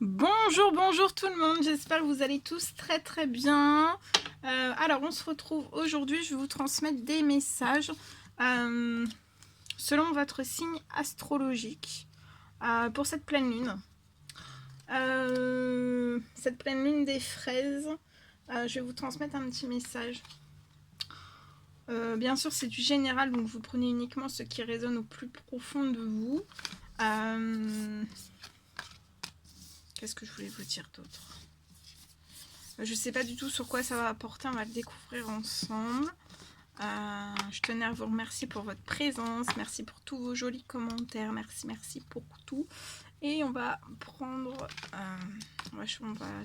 Bonjour, bonjour tout le monde, j'espère que vous allez tous très bien. Alors on se retrouve aujourd'hui, je vais vous transmettre des messages selon votre signe astrologique pour cette pleine lune. Cette pleine lune des fraises, je vais vous transmettre un petit message. Bien sûr c'est du général, donc vous prenez uniquement ce qui résonne au plus profond de vous. Qu'est-ce que je voulais vous dire d'autre? Je sais pas du tout sur quoi ça va apporter, on va le découvrir ensemble. Je tenais à vous remercier pour votre présence, merci pour tous vos jolis commentaires, merci pour tout. Et on va prendre,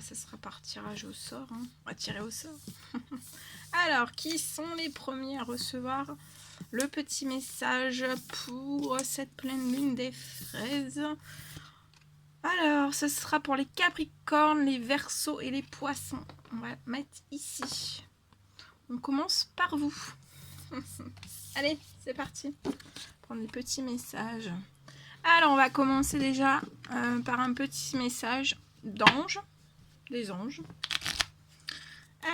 ça sera par tirage au sort, hein. On va tirer au sort. Alors, qui sont les premiers à recevoir le petit message pour cette pleine lune des fraises? Alors, ce sera pour les Capricornes, les Verseaux et les Poissons. On va mettre ici. On commence par vous. Allez, c'est parti. Prendre des petits messages. Alors, on va commencer déjà par un petit message d'ange. Des anges.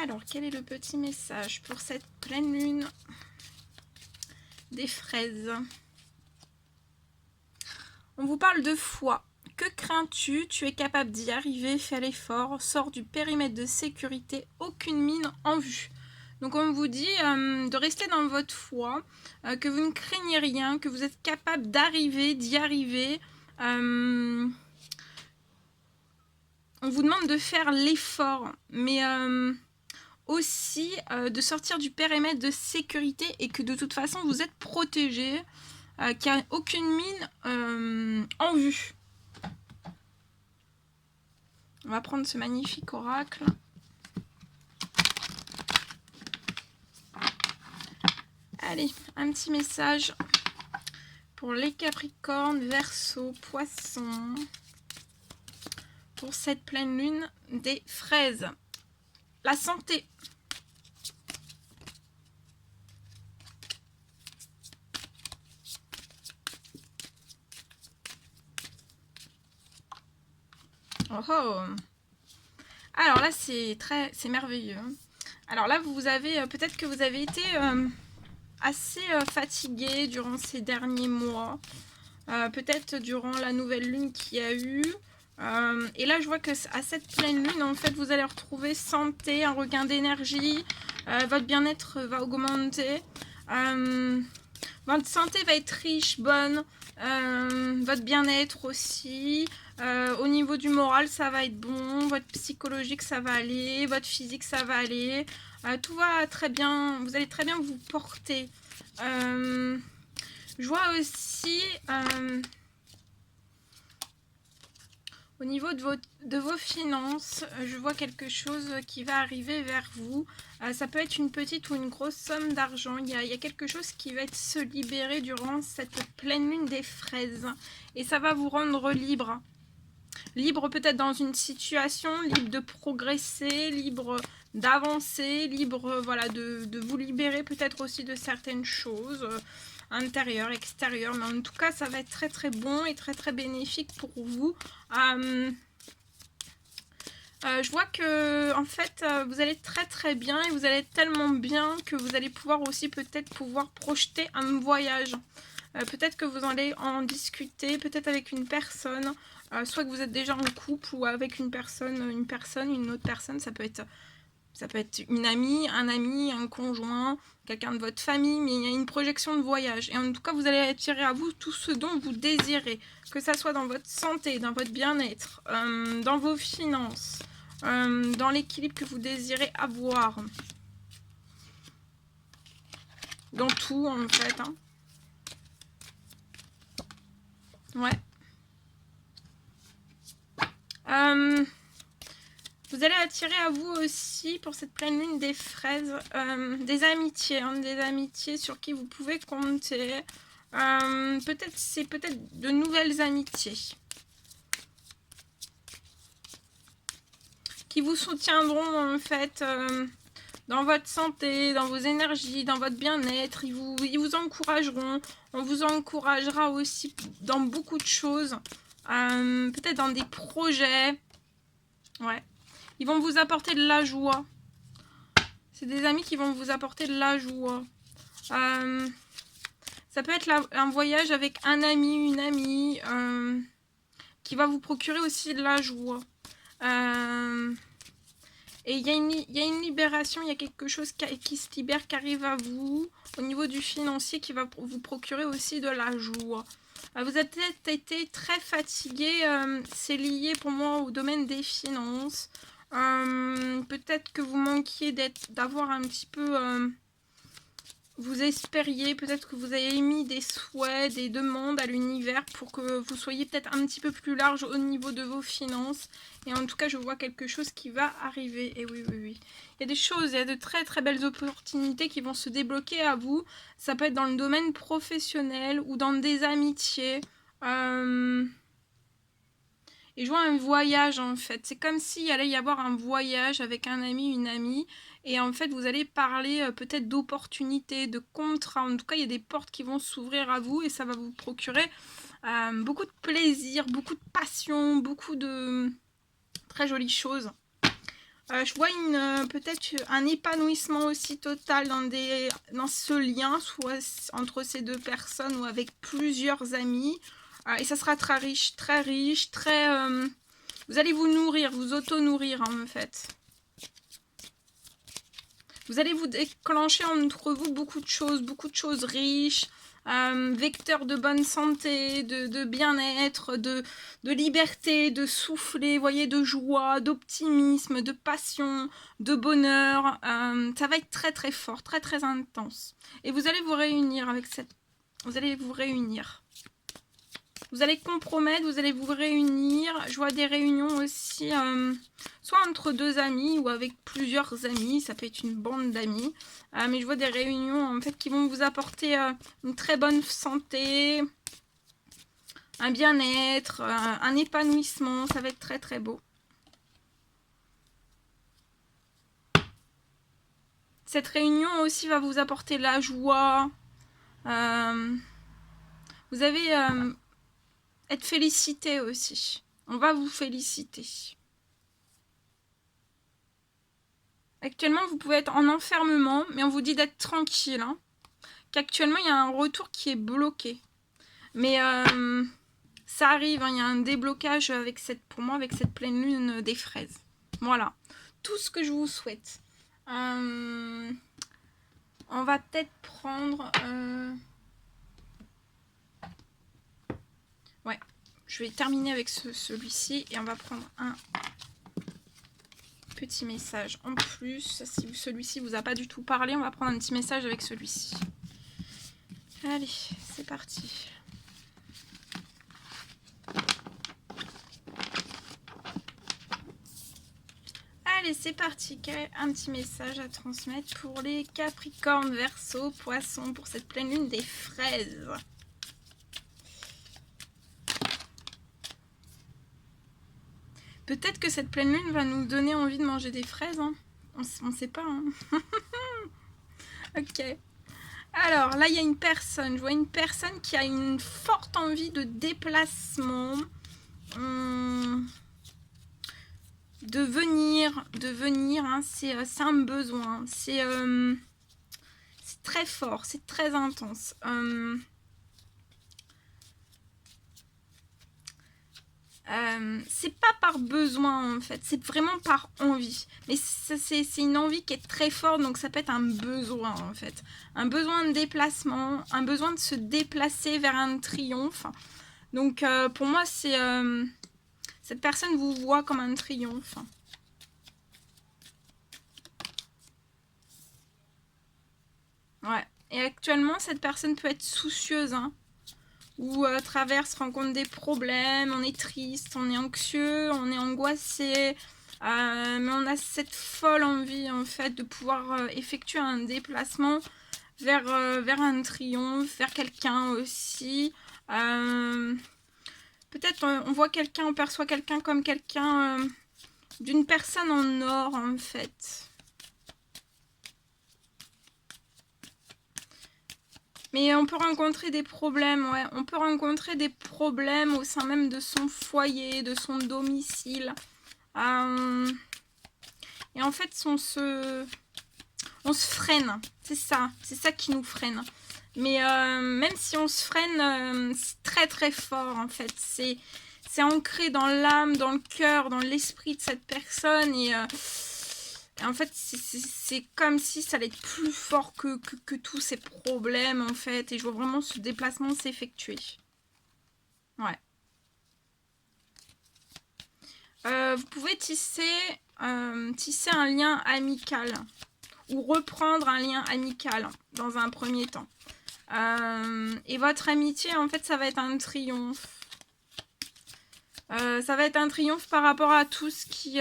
Alors, quel est le petit message pour cette pleine lune des fraises? On vous parle de foi. Que crains-tu? Tu es capable d'y arriver, fais l'effort, sors du périmètre de sécurité, aucune mine en vue. Donc on vous dit de rester dans votre foi, que vous ne craignez rien, que vous êtes capable d'arriver, d'y arriver. On vous demande de faire l'effort, mais aussi de sortir du périmètre de sécurité et que de toute façon vous êtes protégé, qu'il n'y a aucune mine en vue. On va prendre ce magnifique oracle. Allez, un petit message pour les Capricornes, Verseaux, Poissons, pour cette pleine lune des fraises. La santé. Oh oh. Alors là, c'est merveilleux. Alors là, vous avez peut-être que vous avez été assez fatigué durant ces derniers mois. Peut-être durant la nouvelle lune qu'il y a eu. Et là, je vois que à cette pleine lune, en fait, vous allez retrouver santé, un regain d'énergie. Votre bien-être va augmenter. Votre santé va être riche, bonne. Votre bien-être aussi. Au niveau du moral, ça va être bon. Votre psychologique, ça va aller. Votre physique, ça va aller. Tout va très bien. Vous allez très bien vous porter. Je vois aussi au niveau de vos finances, je vois quelque chose qui va arriver vers vous. Ça peut être une petite ou une grosse somme d'argent. Il y a quelque chose qui va se libérer durant cette pleine lune des fraises. Et ça va vous rendre libre. Libre peut-être dans une situation, libre de progresser, libre d'avancer, libre voilà, de vous libérer peut-être aussi de certaines choses. Intérieur, extérieur, mais en tout cas ça va être très bon et très bénéfique pour vous. Je vois que en fait vous allez très bien et vous allez être tellement bien que vous allez pouvoir aussi peut-être projeter un voyage. Peut-être que vous allez en discuter, peut-être avec une personne, soit que vous êtes déjà en couple ou avec une autre personne, ça peut être une amie, un ami, un conjoint, quelqu'un de votre famille, mais il y a une projection de voyage. Et en tout cas, vous allez attirer à vous tout ce dont vous désirez, que ça soit dans votre santé, dans votre bien-être, dans vos finances, dans l'équilibre que vous désirez avoir. Dans tout, en fait. Hein. Ouais. Vous allez attirer à vous aussi, pour cette pleine lune des fraises, des amitiés. Hein, des amitiés sur qui vous pouvez compter. C'est peut-être de nouvelles amitiés. Qui vous soutiendront, en fait, dans votre santé, dans vos énergies, dans votre bien-être. Ils vous encourageront. On vous encouragera aussi dans beaucoup de choses. Peut-être dans des projets. Ouais. Ils vont vous apporter de la joie. C'est des amis qui vont vous apporter de la joie. Ça peut être un voyage avec un ami, une amie, qui va vous procurer aussi de la joie. Et il y a une libération, il y a quelque chose qui se libère, qui arrive à vous, au niveau du financier, qui va vous procurer aussi de la joie. Vous avez peut-être été très fatigué, c'est lié pour moi au domaine des finances. Peut-être que vous manquiez d'avoir un petit peu... vous espériez, peut-être que vous avez émis des souhaits, des demandes à l'univers pour que vous soyez peut-être un petit peu plus large au niveau de vos finances. Et en tout cas, je vois quelque chose qui va arriver. Et oui, oui, oui. Il y a des choses, il y a de très très belles opportunités qui vont se débloquer à vous. Ça peut être dans le domaine professionnel ou dans des amitiés. Et je vois un voyage en fait. C'est comme s'il allait y avoir un voyage avec un ami, une amie. Et en fait, vous allez parler peut-être d'opportunités, de contrats. En tout cas, il y a des portes qui vont s'ouvrir à vous et ça va vous procurer beaucoup de plaisir, beaucoup de passion, beaucoup de très jolies choses. Je vois peut-être un épanouissement aussi total dans ce lien, soit entre ces deux personnes ou avec plusieurs amis. Et ça sera très riche, très... vous allez vous nourrir, vous auto-nourrir en fait. Vous allez vous déclencher entre vous beaucoup de choses riches, vecteurs de bonne santé, de bien-être, de liberté, de souffler, voyez, de joie, d'optimisme, de passion, de bonheur. Ça va être très très fort, très très intense. Et vous allez vous réunir avec cette... Vous allez vous réunir. Vous allez compromettre, vous allez vous réunir. Je vois des réunions aussi, soit entre deux amis ou avec plusieurs amis. Ça peut être une bande d'amis. Mais je vois des réunions en fait qui vont vous apporter une très bonne santé, un bien-être, un épanouissement. Ça va être très très beau. Cette réunion aussi va vous apporter la joie. Vous avez... être félicité aussi. On va vous féliciter. Actuellement, vous pouvez être en enfermement, mais on vous dit d'être tranquille. Hein. Qu'actuellement, il y a un retour qui est bloqué. Mais ça arrive, hein, il y a un déblocage avec pour moi, avec cette pleine lune des fraises. Voilà. Tout ce que je vous souhaite. On va peut-être prendre... Ouais. Je vais terminer avec celui-ci et on va prendre un petit message en plus. Si celui-ci vous a pas du tout parlé, on va prendre un petit message avec celui-ci. Allez, c'est parti. Allez, c'est parti. Un petit message à transmettre pour les Capricornes, Verseau, Poissons, pour cette pleine lune des fraises. Peut-être que cette pleine lune va nous donner envie de manger des fraises. Hein. On ne sait pas. Hein. Ok. Alors, là, il y a une personne. Je vois une personne qui a une forte envie de déplacement. De venir. Hein, c'est un besoin. C'est très fort. C'est très intense. C'est pas par besoin en fait, c'est vraiment par envie. Mais c'est une envie qui est très forte, donc ça peut être un besoin en fait. Un besoin de déplacement, un besoin de se déplacer vers un triomphe. Donc pour moi, c'est cette personne vous voit comme un triomphe. Ouais. Et actuellement, cette personne peut être soucieuse, hein. Ou rencontre des problèmes, on est triste, on est anxieux, on est angoissé, mais on a cette folle envie en fait de pouvoir effectuer un déplacement vers un triomphe, vers quelqu'un aussi. Peut-être on voit quelqu'un, on perçoit quelqu'un comme quelqu'un d'une personne en or en fait. Mais on peut rencontrer des problèmes, ouais. On peut rencontrer des problèmes au sein même de son foyer, de son domicile. Et en fait, on se freine. C'est ça qui nous freine. Mais même si on se freine, c'est très très fort en fait. C'est ancré dans l'âme, dans le cœur, dans l'esprit de cette personne. Et en fait, c'est comme si ça allait être plus fort que tous ces problèmes en fait. Et je vois vraiment ce déplacement s'effectuer. Ouais. Vous pouvez tisser un lien amical ou reprendre un lien amical dans un premier temps. Et votre amitié, en fait, ça va être un triomphe. Ça va être un triomphe par rapport à tout ce qui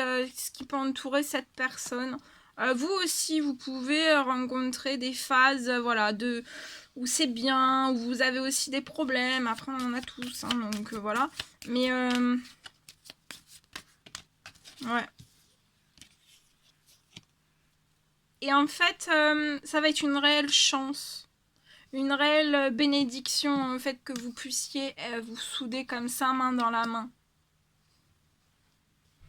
peut entourer cette personne. Vous aussi, vous pouvez rencontrer des phases voilà, où c'est bien, où vous avez aussi des problèmes. Après, on en a tous, hein, donc voilà. Mais ouais. Et en fait, ça va être une réelle chance, une réelle bénédiction, en fait, que vous puissiez vous souder comme ça, main dans la main.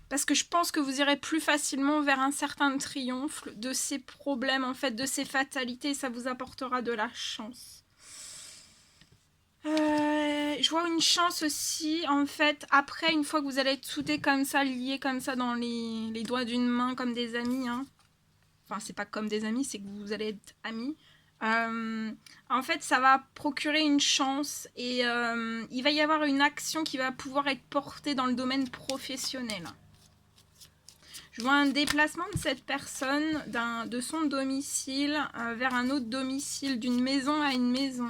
Parce que je pense que vous irez plus facilement vers un certain triomphe de ces problèmes, en fait, de ces fatalités, et ça vous apportera de la chance. Je vois une chance aussi, en fait, après, une fois que vous allez être soudés comme ça, liés comme ça dans les doigts d'une main, comme des amis, hein. Enfin, c'est pas comme des amis, c'est que vous allez être amis. En fait, ça va procurer une chance et il va y avoir une action qui va pouvoir être portée dans le domaine professionnel. Je vois un déplacement de cette personne de son domicile vers un autre domicile, d'une maison à une maison.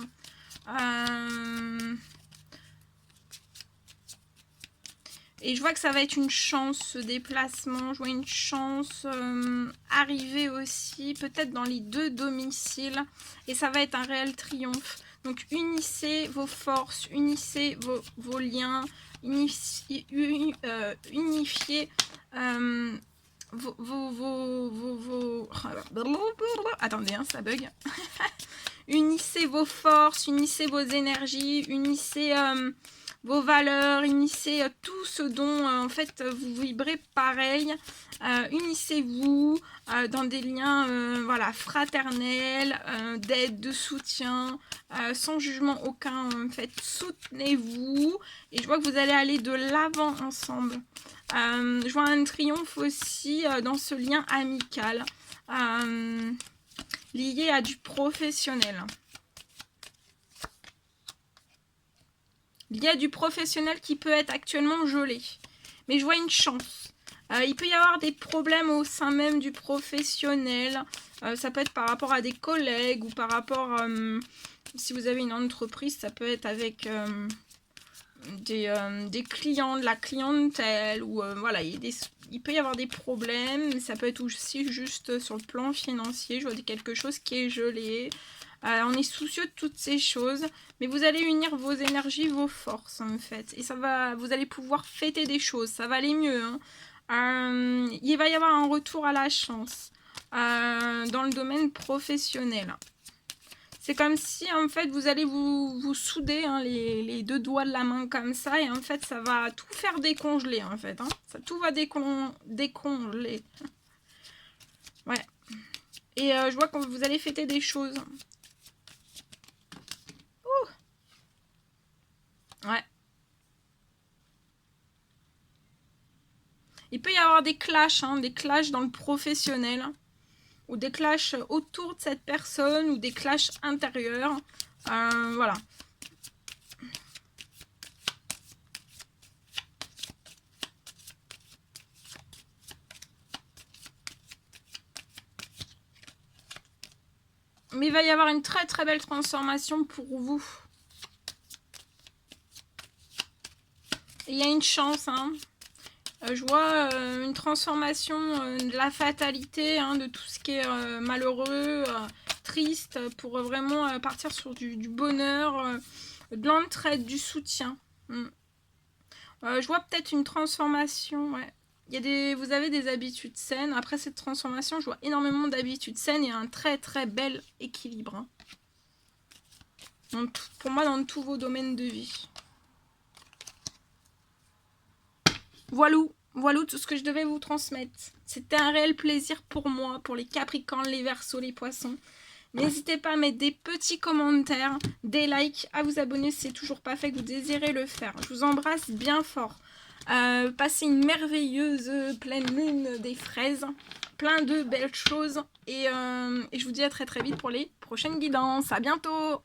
Et je vois que ça va être une chance, ce déplacement. Je vois une chance arriver aussi, peut-être dans les deux domiciles. Et ça va être un réel triomphe. Donc unissez vos forces, unissez vos liens, unifiez attendez, hein, ça bug. Unissez vos forces, unissez vos énergies, unissez vos valeurs, unissez tout ce dont en fait vous vibrez pareil. Unissez-vous dans des liens voilà, fraternels, d'aide, de soutien, sans jugement aucun. En fait, soutenez-vous et je vois que vous allez aller de l'avant ensemble. Je vois un triomphe aussi dans ce lien amical lié à du professionnel. Il y a du professionnel qui peut être actuellement gelé. Mais je vois une chance. Il peut y avoir des problèmes au sein même du professionnel. Ça peut être par rapport à des collègues ou par rapport... si vous avez une entreprise, ça peut être avec des clients, de la clientèle. Ou voilà, il peut y avoir des problèmes. Ça peut être aussi juste sur le plan financier. Je vois quelque chose qui est gelé. On est soucieux de toutes ces choses, mais vous allez unir vos énergies, vos forces en fait, et vous allez pouvoir fêter des choses, ça va aller mieux. Hein. Il va y avoir un retour à la chance dans le domaine professionnel. C'est comme si en fait vous allez vous souder hein, les deux doigts de la main comme ça, et en fait ça va tout faire décongeler en fait. Hein. Tout va décongeler. Ouais. Et je vois que vous allez fêter des choses. Ouais. Il peut y avoir des clashs dans le professionnel, ou des clashs autour de cette personne, ou des clashs intérieurs. Voilà. Mais il va y avoir une très très belle transformation pour vous. Il y a une chance, hein. Je vois une transformation de la fatalité, hein, de tout ce qui est malheureux, triste, pour vraiment partir sur du bonheur, de l'entraide, du soutien. Je vois peut-être une transformation, ouais. Vous avez des habitudes saines. Après cette transformation, je vois énormément d'habitudes saines et un très très bel équilibre. Hein. Donc, pour moi, dans tous vos domaines de vie. Voilou! Voilà tout ce que je devais vous transmettre. C'était un réel plaisir pour moi, pour les Capricornes, les Verseaux, les Poissons. N'hésitez pas à mettre des petits commentaires, des likes, à vous abonner si c'est toujours pas fait, que vous désirez le faire. Je vous embrasse bien fort. Passez une merveilleuse pleine lune des fraises. Plein de belles choses. Et je vous dis à très très vite pour les prochaines guidances. À bientôt!